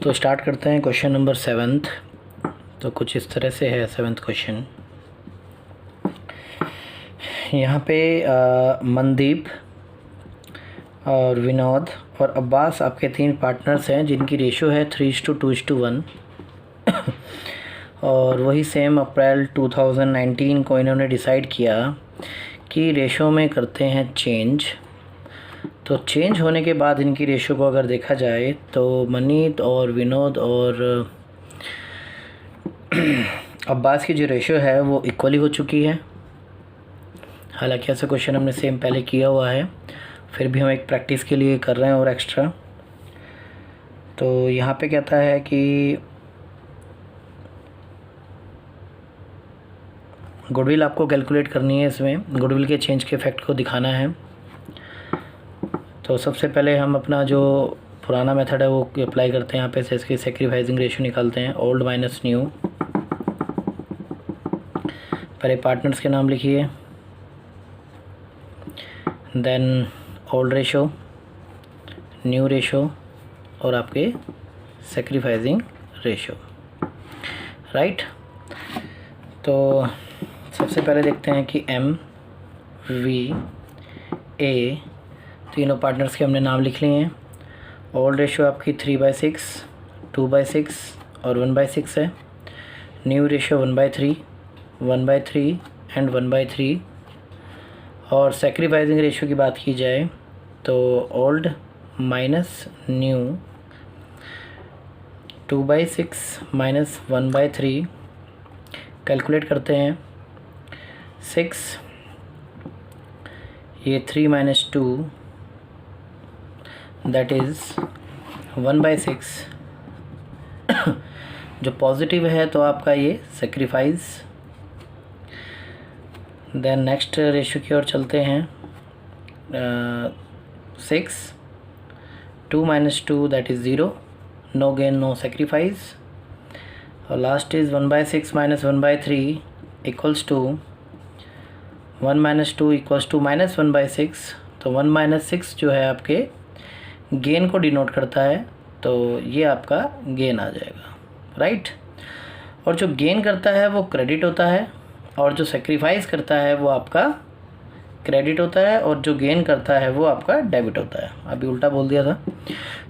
तो स्टार्ट करते हैं क्वेश्चन नंबर 7। तो कुछ इस तरह से है 7th क्वेश्चन। यहाँ पे मनदीप और विनोद और अब्बास आपके 3 पार्टनर्स हैं जिनकी रेशो है 3:2:1 और वही सेम अप्रैल 2019 को इन्होंने डिसाइड किया कि रेशो में करते हैं चेंज। तो चेंज होने के बाद इनकी रेशो को अगर देखा जाए तो मनीत और विनोद और अब्बास की जो रेशो है वो इक्वली हो चुकी है। हालांकि ऐसा क्वेश्चन हमने सेम पहले किया हुआ है, फिर भी हम एक प्रैक्टिस के लिए कर रहे हैं और एक्स्ट्रा। तो यहाँ पे कहता है कि गुडविल आपको कैलकुलेट करनी है। इसमें गुडविल के चेंज के इफेक्ट को दिखाना है। तो सबसे पहले हम अपना जो पुराना मेथड है वो अप्लाई करते हैं। यहाँ पे से इसकी सेक्रीफाइसिंग रेशो निकालते हैं, ओल्ड माइनस न्यू। पहले पार्टनर्स के नाम लिखिए, then old ratio, new ratio और आपके सेक्रीफाइसिंग रेशो, राइट। तो सबसे पहले देखते हैं कि एम वी ए तीनों पार्टनर्स के हमने नाम लिख लिए हैं। ओल्ड रेशो आपकी 3/6, 2/6 और 1/6 है। New ratio 1/3, 1/3 and 1/3। और सेक्रीफाइसिंग रेशो की बात की जाए तो old minus new 2/6 minus 1/3 calculate करते हैं। 6 ये 3 माइनस 2 दैट इज़ 1/6। जो पॉजिटिव है तो आपका ये सेक्रीफाइस। देन नेक्स्ट रेशो की ओर चलते हैं। 6 2 minus 2 that is 0, no gain no sacrifice. और last is 1/6 minus 1/3 equals to 1 minus 2 equals to minus 1/6। तो 1 - 6 जो है आपके गेन को डिनोट करता है, तो ये आपका गेन आ जाएगा, राइट। और जो गेन करता है वो क्रेडिट होता है और जो सेक्रीफाइस करता है वो आपका क्रेडिट होता है और जो गेन करता है वो आपका डेबिट होता है। अभी उल्टा बोल दिया था।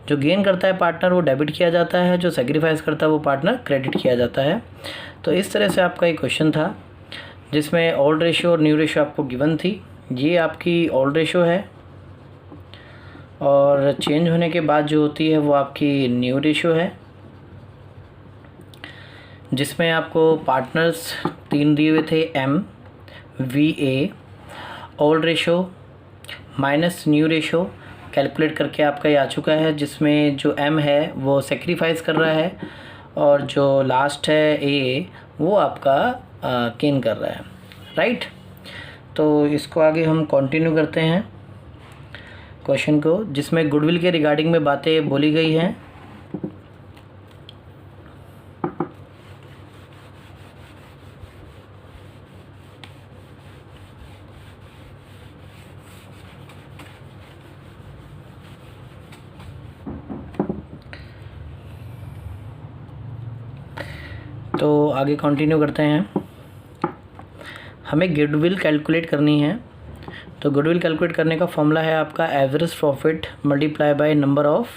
जो गेन करता है पार्टनर वो डेबिट किया जाता है, जो सेक्रीफाइस करता है वो पार्टनर क्रेडिट किया जाता है। तो इस तरह से आपका एक क्वेश्चन था जिसमें ओल्ड रेशो और न्यू रेशो आपको गिवन थी। ये आपकी ओल्ड रेशो है और चेंज होने के बाद जो होती है वो आपकी न्यू रेशो है, जिसमें आपको पार्टनर्स 3 दिए हुए थे, M V A. Old ratio minus new ratio calculate करके आपका ये आ चुका है, जिसमें जो एम है वो सेक्रीफाइस कर रहा है और जो लास्ट है ए वो आपका गेन कर रहा है, राइट। तो इसको आगे हम कंटिन्यू करते हैं क्वेश्चन को, जिसमें गुडविल के रिगार्डिंग में बातें बोली गई हैं। तो आगे कंटिन्यू करते हैं। हमें गुडविल कैलकुलेट करनी है। तो गुडविल कैलकुलेट करने का फॉर्मूला है आपका average profit multiply by number of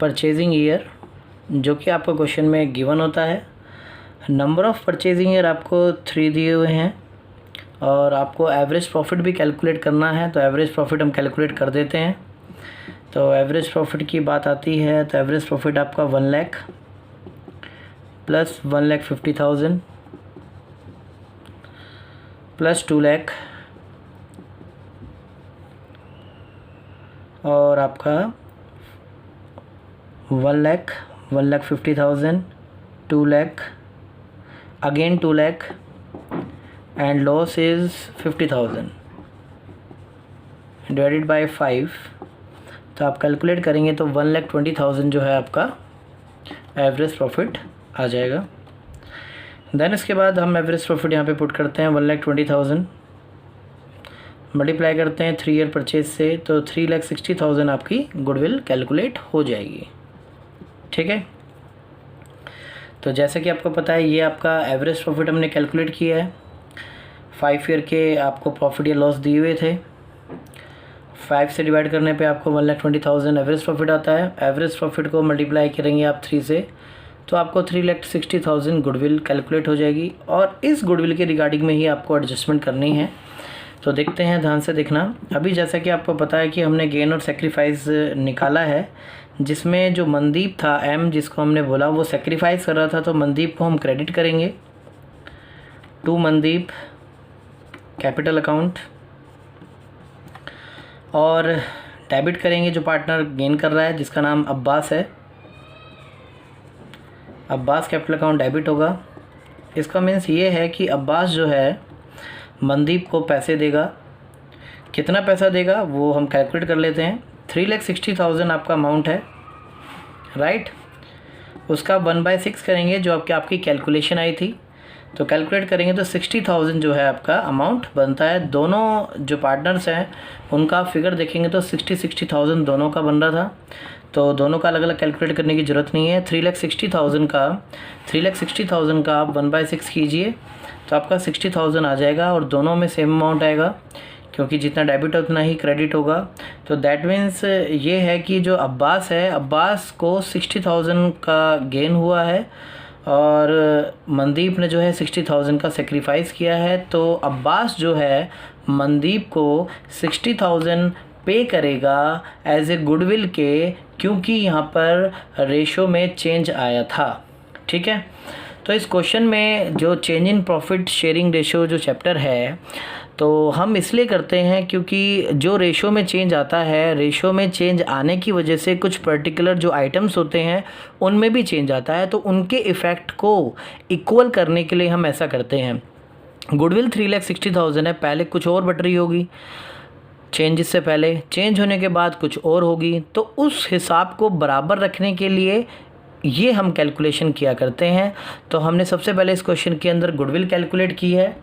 purchasing year, जो कि आपको क्वेश्चन में गिवन होता है। नंबर ऑफ़ परचेजिंग ईयर आपको 3 दिए हुए हैं और आपको एवरेज प्रॉफिट भी कैलकुलेट करना है। तो एवरेज प्रॉफिट हम कैलकुलेट कर देते हैं। तो एवरेज प्रॉफिट की बात आती है तो एवरेज प्रॉफिट आपका 1 लाख प्लस 1,50,000 प्लस 2 लाख और आपका 1 lakh 1,50,000 2 lakh again 2 lakh and loss is 50,000 divided by 5। तो आप कैलकुलेट करेंगे तो 1,20,000 जो है आपका एवरेज प्रॉफिट आ जाएगा। देन इसके बाद हम एवरेज प्रॉफिट यहाँ पे पुट करते हैं 1,20,000 मल्टीप्लाई करते हैं 3 ईयर परचेज से, तो 3,60,000 आपकी गुडविल कैलकुलेट हो जाएगी। ठीक है। तो जैसे कि आपको पता है ये आपका एवरेज प्रॉफिट हमने कैलकुलेट किया है। 5 ईयर के आपको प्रॉफिट या लॉस दिए हुए थे। 5 से डिवाइड करने पे आपको 1,20,000 एवरेज प्रॉफिट आता है। एवरेज प्रॉफिट को मल्टीप्लाई करेंगे आप 3 से, तो आपको 3,60,000 गुडविल कैलकुलेट हो जाएगी। और इस गुडविल के रिगार्डिंग में ही आपको एडजस्टमेंट करनी है। तो देखते हैं, ध्यान से देखना। अभी जैसा कि आपको पता है कि हमने गेन और सेक्रीफाइस निकाला है, जिसमें जो मनदीप था एम, जिसको हमने बोला वो सेक्रीफाइस कर रहा था, तो मनदीप को हम क्रेडिट करेंगे टू मनदीप कैपिटल अकाउंट, और डेबिट करेंगे जो पार्टनर गेन कर रहा है जिसका नाम अब्बास है। अब्बास कैपिटल अकाउंट डेबिट होगा। इसका मीन्स ये है कि अब्बास जो है मनदीप को पैसे देगा। कितना पैसा देगा वो हम कैलकुलेट कर लेते हैं। 3,60,000 आपका अमाउंट है, राइट। उसका 1/6 करेंगे जो आपकी कैलकुलेशन आई थी, तो कैलकुलेट करेंगे तो 60,000 जो है आपका अमाउंट बनता है। दोनों जो पार्टनर्स हैं उनका फिगर देखेंगे तो 60,000 दोनों का बन रहा था, तो दोनों का अलग अलग कैलकुलेट करने की ज़रूरत नहीं है। 3,60,000 का आप 1/6 कीजिए तो आपका 60,000 आ जाएगा, और दोनों में सेम अमाउंट आएगा क्योंकि जितना डेबिट उतना ही क्रेडिट होगा। तो दैट मीन्स ये है कि जो अब्बास है, अब्बास को 60,000 का गेन हुआ है और मनदीप ने जो है 60,000 का सेक्रीफाइस किया है। तो अब्बास जो है मनदीप को 60,000 पे करेगा एज ए गुडविल के, क्योंकि यहाँ पर रेशो में चेंज आया था, ठीक है। तो इस क्वेश्चन में जो change in profit sharing ratio जो चैप्टर है, तो हम इसलिए करते हैं क्योंकि जो रेशो में चेंज आता है, रेशो में चेंज आने की वजह से कुछ पर्टिकुलर जो आइटम्स होते हैं उनमें भी चेंज आता है, तो उनके इफ़ेक्ट को इक्वल करने के लिए हम ऐसा करते हैं। गुडविल 3,60,000 है, पहले कुछ और बढ़ रही होगी चेंज से पहले, चेंज होने के बाद कुछ और होगी, तो उस हिसाब को बराबर रखने के लिए ये हम कैलकुलेशन किया करते हैं। तो हमने सबसे पहले इस क्वेश्चन के अंदर गुडविल कैलकुलेट की है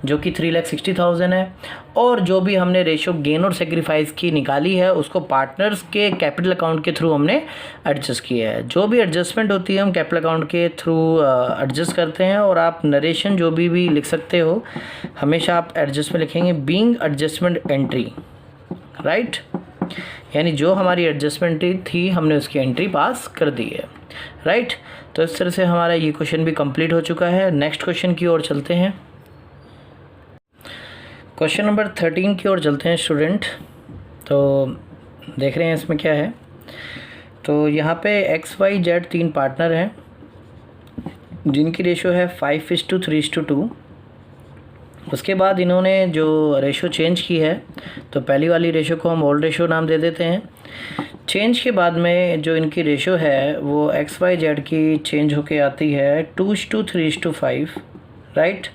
जो कि 3,60,000 है, और जो भी हमने रेशो गेन और सेक्रीफाइस की निकाली है उसको पार्टनर्स के कैपिटल अकाउंट के थ्रू हमने एडजस्ट किया है। जो भी एडजस्टमेंट होती है हम कैपिटल अकाउंट के थ्रू एडजस्ट करते हैं, और आप नरेशन जो भी लिख सकते हो हमेशा आप एडजस्टमेंट लिखेंगे बीइंग एडजस्टमेंट एंट्री, राइट। यानी जो हमारी एडजस्टमेंट थी हमने उसकी एंट्री पास कर दी है, राइट। तो इस तरह से हमारा ये क्वेश्चन भी कंप्लीट हो चुका है। नेक्स्ट क्वेश्चन की ओर चलते हैं। क्वेश्चन नंबर 13 की ओर चलते हैं स्टूडेंट। तो देख रहे हैं इसमें क्या है। तो यहाँ पे XYZ 3 पार्टनर हैं जिनकी रेशो है 5:3:2। उसके बाद इन्होंने जो रेशो चेंज की है, तो पहली वाली रेशो को हम ओल्ड रेशो नाम दे देते हैं। चेंज के बाद में जो इनकी रेशो है वो XYZ की चेंज होके आती है 2:3:5, राइट।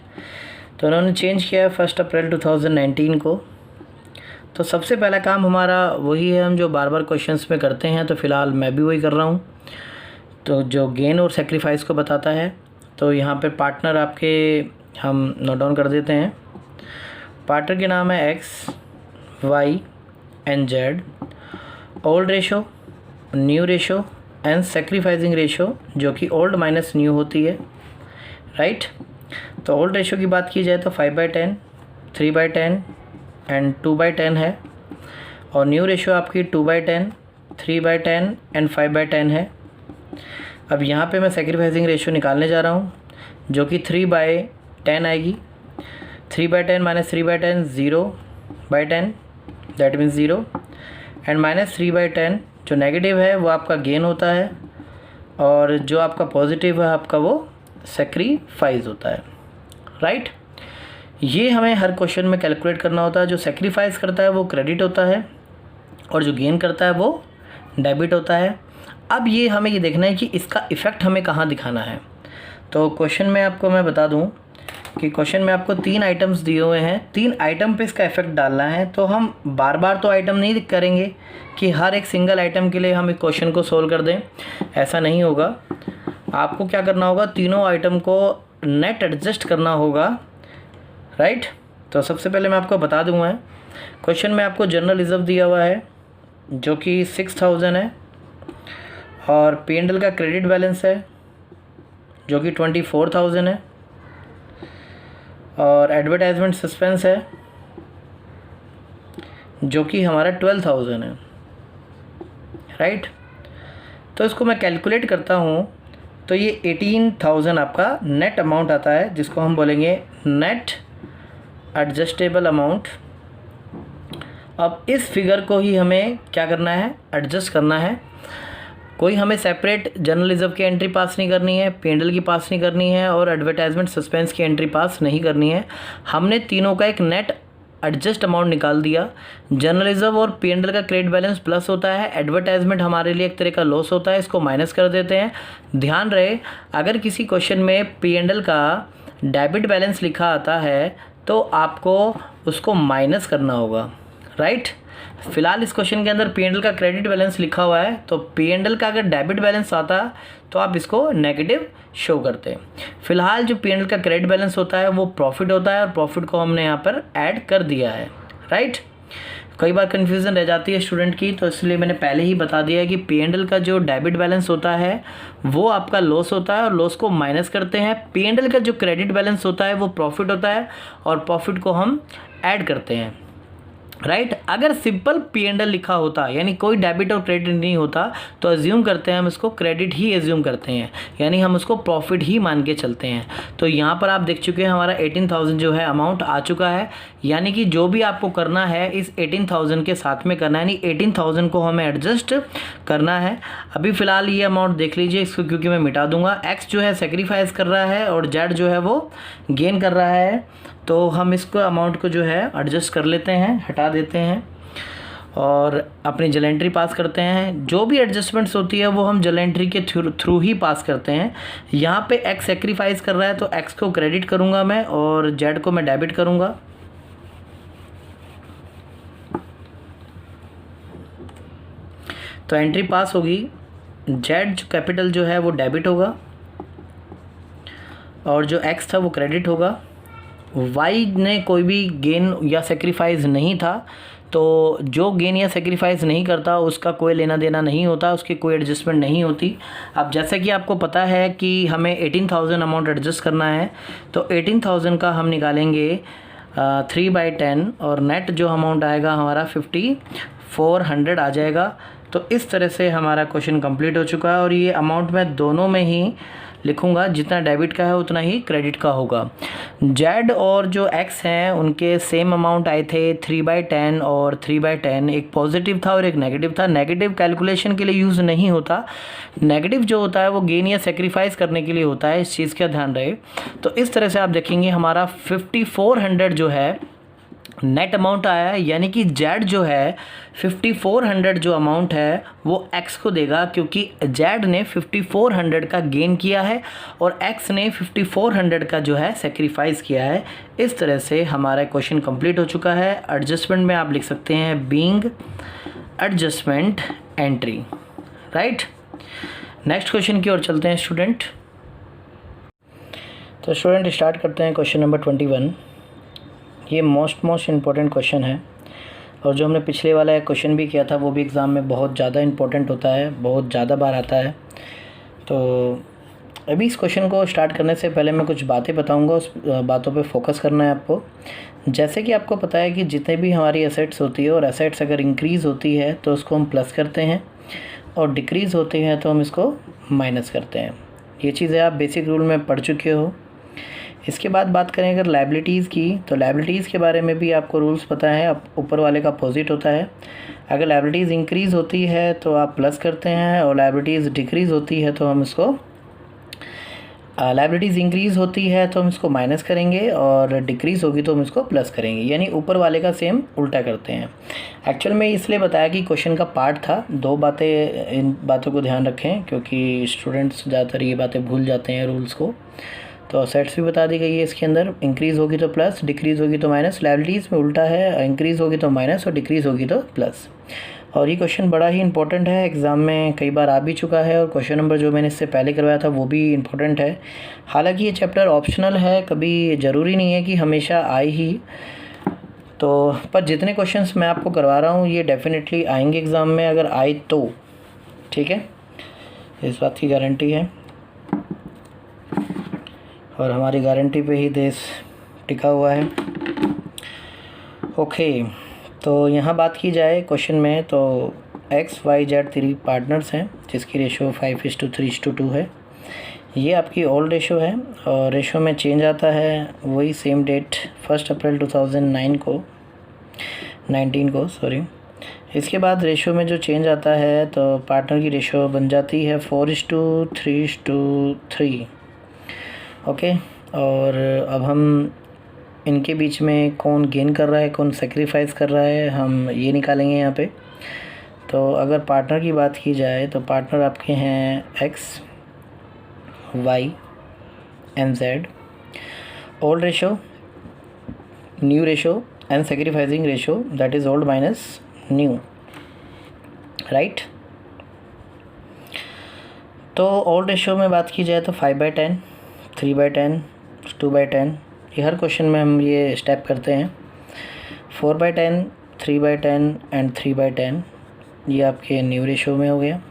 तो उन्होंने चेंज किया है 1 अप्रैल 2019 को। तो सबसे पहला काम हमारा वही है हम जो बार बार क्वेश्चंस में करते हैं, तो फ़िलहाल मैं भी वही कर रहा हूँ। तो जो गेन और सेक्रीफाइस को बताता है, तो यहाँ पे पार्टनर आपके हम नोट डाउन कर देते हैं। पार्टनर के नाम है X, Y and Z। Old ratio, new ratio and sacrificing ratio जो कि ओल्ड माइनस न्यू होती है, राइट। तो ओल्ड रेशो की बात की जाए तो 5/10, 3/10 एंड 2/10 है, और न्यू रेशो आपकी 2/10, 3/10 एंड 5/10 है। अब यहाँ पे मैं सेक्रीफाइसिंग रेशो निकालने जा रहा हूँ जो कि 3/10 आएगी। 3/10 minus 3/10 0/10, that means 0, and minus 3/10 जो नेगेटिव है वो आपका गेन होता है, और जो आपका पॉजिटिव है आपका वो सेक्रीफाइस होता है, राइट। ये हमें हर क्वेश्चन में कैलकुलेट करना होता है। जो सेक्रीफाइस करता है वो क्रेडिट होता है, और जो गेन करता है वो डेबिट होता है। अब ये हमें ये देखना है कि इसका इफ़ेक्ट हमें कहाँ दिखाना है। तो क्वेश्चन में आपको मैं बता दूं कि क्वेश्चन में आपको 3 आइटम्स दिए हुए हैं, 3 आइटम पे इसका इफेक्ट डालना है। तो हम बार बार तो आइटम नहीं करेंगे कि हर एक सिंगल आइटम के लिए हम एक क्वेश्चन को सोल्व कर दें, ऐसा नहीं होगा। आपको क्या करना होगा, तीनों आइटम को नेट एडजस्ट करना होगा, राइट। तो सबसे पहले मैं आपको बता दूंगा, क्वेश्चन में आपको जनरल रिजर्व दिया हुआ है जो कि 6,000 है, और P&L का क्रेडिट बैलेंस है जो कि 24,000 है, और एडवर्टाइजमेंट सस्पेंस है जो कि हमारा 12,000 है, राइट। तो इसको मैं कैलकुलेट करता हूँ तो ये 18,000 आपका नेट अमाउंट आता है, जिसको हम बोलेंगे नेट एडजस्टेबल अमाउंट। अब इस फिगर को ही हमें क्या करना है, एडजस्ट करना है। कोई हमें सेपरेट जर्नल रिजर्व की एंट्री पास नहीं करनी है, P&L की पास नहीं करनी है, और एडवर्टाइजमेंट सस्पेंस की एंट्री पास नहीं करनी है। हमने तीनों का एक नेट एडजस्ट अमाउंट निकाल दिया। जर्नल रिजर्व और P&L का क्रेडिट बैलेंस प्लस होता है, एडवर्टाइजमेंट हमारे लिए एक तरह का लॉस होता है, इसको माइनस कर देते हैं। ध्यान रहे, अगर किसी क्वेश्चन में P&L का डेबिट बैलेंस लिखा आता है तो आपको उसको माइनस करना होगा, राइट। फिलहाल इस क्वेश्चन के अंदर P&L का क्रेडिट बैलेंस लिखा हुआ है, तो P&L का अगर डेबिट बैलेंस आता तो आप इसको नेगेटिव शो करते हैं। फिलहाल जो P&L का क्रेडिट बैलेंस होता है वो प्रॉफिट होता है, और प्रॉफिट को हमने यहाँ पर ऐड कर दिया है, राइट। कई बार कन्फ्यूज़न रह जाती है स्टूडेंट की, तो इसलिए मैंने पहले ही बता दिया है कि P&L का जो डेबिट बैलेंस होता है वो आपका लॉस होता है, और लॉस को माइनस करते हैं। P&L का जो क्रेडिट बैलेंस होता है वो प्रॉफिट होता है, और प्रॉफिट को हम ऐड करते हैं, राइट। अगर सिंपल P&L लिखा होता, यानी कोई डेबिट और क्रेडिट नहीं होता, तो अज्यूम करते हैं हम इसको क्रेडिट ही अज्यूम करते हैं, यानी हम उसको प्रॉफिट ही मान के चलते हैं। तो यहाँ पर आप देख चुके हैं हमारा 18,000 जो है अमाउंट आ चुका है, यानी कि जो भी आपको करना है इस 18,000 के साथ में करना है, यानी 18,000 को हमें एडजस्ट करना है। अभी फ़िलहाल ये अमाउंट देख लीजिए इसको, क्योंकि मैं मिटा दूंगा। एक्स जो है सेक्रीफाइस कर रहा है और जेड जो है वो गेन कर रहा है, तो हम इसको अमाउंट को जो है एडजस्ट कर लेते हैं, हटा देते हैं और अपनी जर्नल एंट्री पास करते हैं। जो भी एडजस्टमेंट्स होती है वो हम जर्नल एंट्री के थ्रू ही पास करते हैं। यहाँ पे एक्स सेक्रीफाइस कर रहा है तो एक्स को क्रेडिट करूँगा मैं, और जेड को मैं डेबिट करूँगा। तो एंट्री पास होगी, जेड जो कैपिटल जो है वो डेबिट होगा, और जो एक्स था वो क्रेडिट होगा। वाई ने कोई भी गेन या सेक्रीफाइस नहीं था, तो जो गेन या सेक्रीफाइस नहीं करता उसका कोई लेना देना नहीं होता, उसकी कोई एडजस्टमेंट नहीं होती। अब जैसे कि आपको पता है कि हमें 18,000 अमाउंट एडजस्ट करना है, तो 18,000 का हम निकालेंगे 3/10, और नेट जो अमाउंट आएगा हमारा 5400 आ जाएगा। तो इस तरह से हमारा क्वेश्चन कंप्लीट हो चुका है, और ये अमाउंट मैं दोनों में ही लिखूंगा, जितना डेबिट का है उतना ही क्रेडिट का होगा। जेड और जो एक्स हैं उनके सेम अमाउंट आए थे 3/10 और 3/10, एक पॉजिटिव था और एक नेगेटिव था। नेगेटिव कैलकुलेशन के लिए यूज़ नहीं होता, नेगेटिव जो होता है वो गेन या सेक्रीफाइस करने के लिए होता है, इस चीज़ का ध्यान रहे। तो इस तरह से आप देखेंगे हमारा 5400 जो है नेट अमाउंट आया है, यानी कि जेड जो है 5400 जो अमाउंट है वो एक्स को देगा, क्योंकि जेड ने 5400 का गेन किया है और एक्स ने 5400 का जो है सेक्रीफाइस किया है। इस तरह से हमारा क्वेश्चन कंप्लीट हो चुका है। एडजस्टमेंट में आप लिख सकते हैं being adjustment entry, right. Next question की ओर चलते हैं स्टूडेंट। तो स्टूडेंट स्टार्ट करते हैं क्वेश्चन नंबर 21। ये मोस्ट इम्पॉर्टेंट क्वेश्चन है, और जो हमने पिछले वाला क्वेश्चन भी किया था वो भी एग्ज़ाम में बहुत ज़्यादा इम्पोर्टेंट होता है, बहुत ज़्यादा बार आता है। तो अभी इस क्वेश्चन को स्टार्ट करने से पहले मैं कुछ बातें बताऊंगा, उस बातों पे फोकस करना है आपको। जैसे कि आपको पता है कि जितने भी हमारी एसेट्स होती है, और एसेट्स अगर इंक्रीज़ होती है तो उसको हम प्लस करते हैं, और डिक्रीज़ होती हैं तो हम इसको माइनस करते हैं। ये चीज़ें आप बेसिक रूल में पढ़ चुके हो। इसके बाद बात करें अगर लायबिलिटीज़ की, तो लायबिलिटीज़ के बारे में भी आपको रूल्स पता है, अब ऊपर वाले का अपोजिट होता है। अगर लायबिलिटीज़ इंक्रीज़ होती है तो आप प्लस करते हैं, और लायबिलिटीज़ डिक्रीज़ होती है तो हम इसको लायबिलिटीज़ इंक्रीज़ होती है तो हम इसको माइनस करेंगे, और डिक्रीज़ होगी तो हम इसको प्लस करेंगे, यानी ऊपर वाले का सेम उल्टा करते हैं। एक्चुअल में इसलिए बताया कि क्वेश्चन का पार्ट था, दो बातें, इन बातों को ध्यान रखें क्योंकि स्टूडेंट्स ज़्यादातर ये बातें भूल जाते हैं रूल्स को। तो सेट्स भी बता दी गई है इसके अंदर, इंक्रीज़ होगी तो प्लस, डिक्रीज़ होगी तो माइनस। लायबिलिटीज़ में उल्टा है, इंक्रीज़ होगी तो माइनस और डिक्रीज़ होगी तो प्लस। और ये क्वेश्चन बड़ा ही इंपॉर्टेंट है, एग्ज़ाम में कई बार आ भी चुका है, और क्वेश्चन नंबर जो मैंने इससे पहले करवाया था वो भी इंपॉर्टेंट है। हालांकि ये चैप्टर ऑप्शनल है, कभी ज़रूरी नहीं है कि हमेशा आए ही, तो पर जितने क्वेश्चंस मैं आपको करवा रहा हूँ ये डेफिनेटली आएंगे एग्ज़ाम में, अगर आए तो, ठीक है। इस बात की गारंटी है और हमारी गारंटी पे ही देश टिका हुआ है। ओके, तो यहाँ बात की जाए क्वेश्चन में, तो एक्स वाई जेड 3 पार्टनर्स हैं जिसकी रेशो 5:3:2 है। ये आपकी ओल्ड रेशो है और रेशो में चेंज आता है वही सेम डेट 1 अप्रैल 2019 को सॉरी। इसके बाद रेशो में जो चेंज आता है तो पार्टनर की रेशो बन जाती है 4:3:3। ओके, और अब हम इनके बीच में कौन गेन कर रहा है कौन सेक्रीफाइस कर रहा है हम ये निकालेंगे यहाँ पे। तो अगर पार्टनर की बात की जाए तो पार्टनर आपके हैं X Y and Z. Old ratio, new ratio and sacrificing ratio that is old minus new, right. तो ओल्ड रेशो में बात की जाए तो 5/10, 3/10, 2/10, ये हर क्वेश्चन में हम ये स्टेप करते हैं। 4/10, 3/10 एंड 3/10 ये आपके न्यू रेशो में हो गया।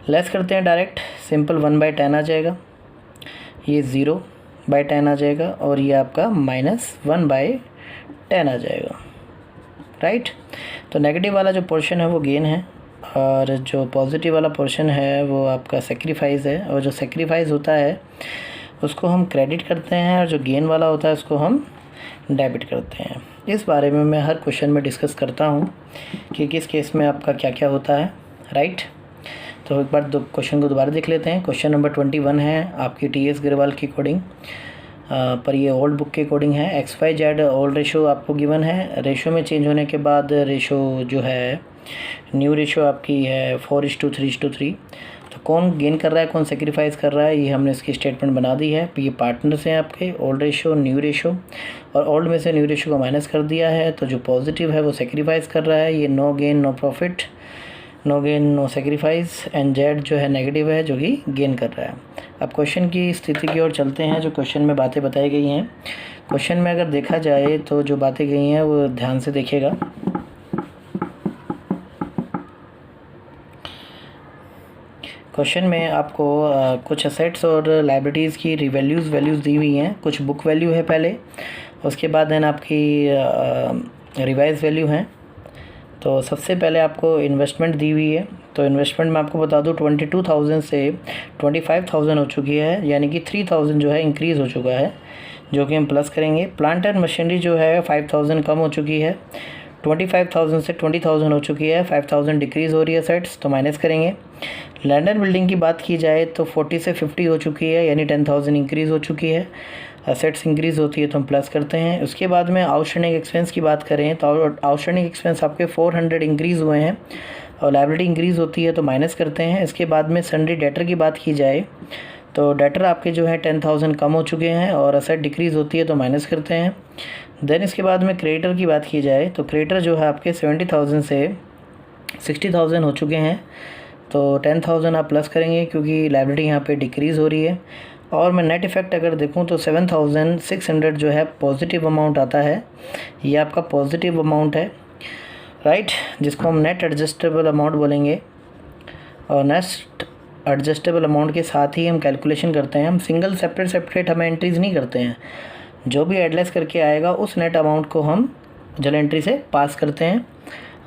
लेस करते हैं डायरेक्ट, सिंपल 1/10 आ जाएगा, ये 0/10 आ जाएगा और ये आपका -1/10 आ जाएगा, राइट। तो नेगेटिव वाला जो पोर्शन है वो गेन है और जो पॉजिटिव वाला पोर्शन है वो आपका सेक्रीफाइस है, और जो सेक्रीफाइस होता है उसको हम क्रेडिट करते हैं और जो गेन वाला होता है उसको हम डेबिट करते हैं। इस बारे में मैं हर क्वेश्चन में डिस्कस करता हूँ कि किस केस में आपका क्या क्या होता है, राइट। तो एक बार क्वेश्चन को दोबारा देख लेते हैं। क्वेश्चन नंबर 21 है आपकी TS अग्रवाल की कोडिंग पर, ये ओल्ड बुक के कोडिंग है। X Y Z old ratio आपको गिवन है, रेशो में चेंज होने के बाद रेशो जो है न्यू रेशो आपकी है 4:3:3। तो कौन गेन कर रहा है कौन सेक्रीफाइस कर रहा है ये हमने इसकी स्टेटमेंट बना दी है। ये पार्टनर्स हैं आपके, ओल्ड रेशो न्यू रेशो, और ओल्ड में से न्यू रेशो को माइनस कर दिया है तो जो पॉजिटिव है वो सेक्रीफाइस कर रहा है, ये no gain no profit, no gain no sacrifice, and Z जो है नेगेटिव है जो कि गेन कर रहा है। अब क्वेश्चन की स्थिति की ओर चलते हैं। जो क्वेश्चन में बातें बताई गई हैं, क्वेश्चन में अगर देखा जाए तो जो बातें गई हैं वो ध्यान से देखिएगा। क्वेश्चन में आपको कुछ असेट्स और लाइबिलिटीज़ की वैल्यूज़ दी हुई हैं। कुछ बुक वैल्यू है पहले, उसके बाद देन आपकी रिवाइज वैल्यू हैं। तो सबसे पहले आपको इन्वेस्टमेंट दी हुई है, तो इन्वेस्टमेंट मैं आपको बता दूं 22,000 से 25,000 हो चुकी है, यानी कि 3,000 जो है इंक्रीज़ हो चुका है, जो कि हम प्लस करेंगे। प्लांट एंड मशीनरी जो है 5,000 कम हो चुकी है, 25,000 से 20,000 हो चुकी है, 5,000 डिक्रीज़ हो रही है सेट्स, तो माइनस करेंगे। लैंड एंड बिल्डिंग की बात की जाए तो 40 से 50 हो चुकी है, यानी 10,000 इंक्रीज़ हो चुकी है। असेट्स इंक्रीज़ होती है तो हम प्लस करते हैं। उसके बाद में आउटस्टैंडिंग एक्सपेंस की बात करें तो आउटस्टैंडिंग एक्सपेंस आपके 400 इंक्रीज़ हुए हैं और लायबिलिटी इंक्रीज़ होती है तो माइनस करते हैं। इसके बाद में सन्ड्री डेटर की बात की जाए तो डेटर आपके जो है 10,000 कम हो चुके हैं और असेट डिक्रीज़ होती है तो माइनस करते हैं। देन इसके बाद में क्रेडिटर की बात की जाए तो क्रेडिटर जो है आपके 70,000 से 60,000 हो चुके हैं, तो 10,000 आप प्लस करेंगे क्योंकि लायबिलिटी यहाँ पे डिक्रीज़ हो रही है। और मैं नेट इफ़ेक्ट अगर देखूँ तो 7,600 जो है पॉजिटिव अमाउंट आता है, ये आपका पॉजिटिव अमाउंट है, राइट, जिसको हम नेट एडजस्टेबल अमाउंट बोलेंगे। और नेट एडजस्टेबल अमाउंट के साथ ही हम कैलकुलेशन करते हैं, हम सिंगल सेपरेट हमें एंट्रीज़ नहीं करते हैं, जो भी एडलेस करके आएगा उस नेट अमाउंट को हम जल एंट्री से पास करते हैं।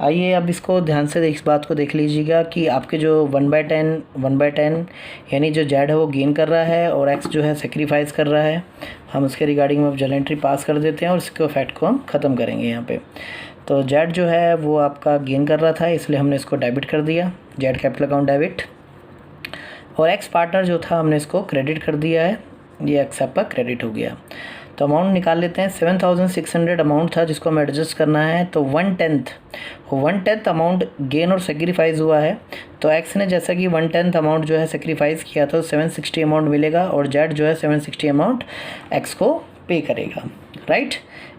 आइए अब इसको ध्यान से इस बात को देख लीजिएगा कि आपके जो 1/10 यानी जो जेड है वो गेन कर रहा है और एक्स जो है सेक्रीफाइस कर रहा है, हम उसके रिगार्डिंग में जल एंट्री पास कर देते हैं और इसके फैक्ट को हम ख़त्म करेंगे यहाँ पे। तो जेड जो है वो आपका गेन कर रहा था इसलिए हमने इसको डेबिट कर दिया, जेड कैपिटल अकाउंट डेबिट, और एक्स पार्टनर जो था हमने इसको क्रेडिट कर दिया है, ये एक्स आपका क्रेडिट हो गया। तो अमाउंट निकाल लेते हैं। 7,600 अमाउंट था जिसको हमें एडजस्ट करना है, तो 1/10 अमाउंट गेन और सेक्रीफाइस हुआ है। तो एक्स ने जैसा कि 1/10 अमाउंट जो है सेक्रीफाइस किया तो 760 अमाउंट मिलेगा और जेड जो है 760 अमाउंट एक्स को पे करेगा, राइट।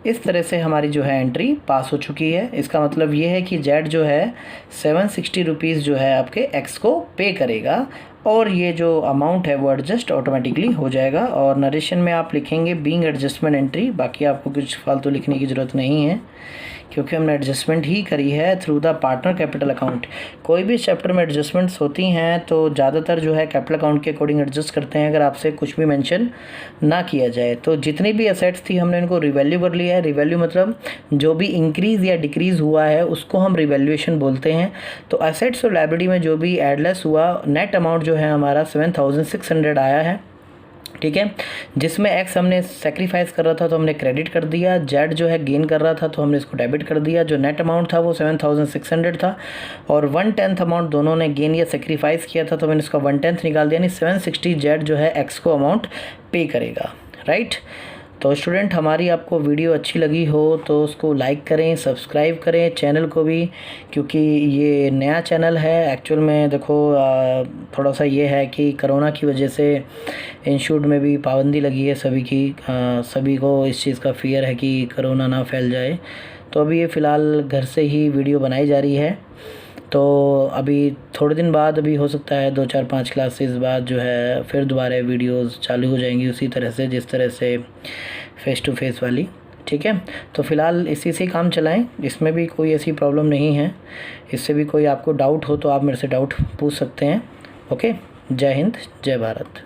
इस तरह से हमारी जो है एंट्री पास हो चुकी है। इसका मतलब ये है कि जेड जो है 760 रुपीज़ जो है आपके एक्स को पे करेगा और ये जो अमाउंट है वो एडजस्ट ऑटोमेटिकली हो जाएगा। और नरेशन में आप लिखेंगे बीइंग एडजस्टमेंट एंट्री, बाकी आपको कुछ फालतू लिखने की ज़रूरत नहीं है क्योंकि हमने एडजस्टमेंट ही करी है through the partner capital account. कोई भी चैप्टर में एडजस्टमेंट्स होती हैं तो ज़्यादातर जो है कैपिटल अकाउंट के अकॉर्डिंग एडजस्ट करते हैं, अगर आपसे कुछ भी मेंशन ना किया जाए। तो जितनी भी एसेट्स थी हमने इनको रिवैल्यू कर लिया है। रिवैल्यू मतलब जो भी इंक्रीज़ या डिक्रीज़ हुआ है उसको हम रिवैल्यूएशन बोलते हैं। तो एसेट्स और लायबिलिटी में जो भी एडलेस हुआ, नेट अमाउंट जो है हमारा 7600 आया है, ठीक है। जिसमें एक्स हमने सेक्रीफाइस कर रहा था तो हमने क्रेडिट कर दिया, जेड जो है गेन कर रहा था तो हमने इसको डेबिट कर दिया। जो नेट अमाउंट था वो 7600 था और 1/10 अमाउंट दोनों ने गेन या सेक्रीफाइस किया था तो मैंने इसका 1/10 निकाल दिया, यानी 760 जेड जो है एक्स को अमाउंट पे करेगा, राइट। तो स्टूडेंट, हमारी आपको वीडियो अच्छी लगी हो तो उसको लाइक करें, सब्सक्राइब करें चैनल को भी, क्योंकि ये नया चैनल है। एक्चुअल में देखो थोड़ा सा ये है कि कोरोना की वजह से इंस्टीट्यूट में भी पाबंदी लगी है सभी की, सभी को इस चीज़ का फियर है कि कोरोना ना फैल जाए। तो अभी ये फ़िलहाल घर से ही वीडियो बनाई जा रही है। तो अभी थोड़े दिन बाद, अभी हो सकता है 2-4-5 क्लासेस बाद जो है फिर दोबारा वीडियोस चालू हो जाएंगी उसी तरह से जिस तरह से फ़ेस टू फेस वाली, ठीक है। तो फ़िलहाल इसी से काम चलाएं, इसमें भी कोई ऐसी प्रॉब्लम नहीं है। इससे भी कोई आपको डाउट हो तो आप मेरे से डाउट पूछ सकते हैं। ओके, जय हिंद, जय भारत।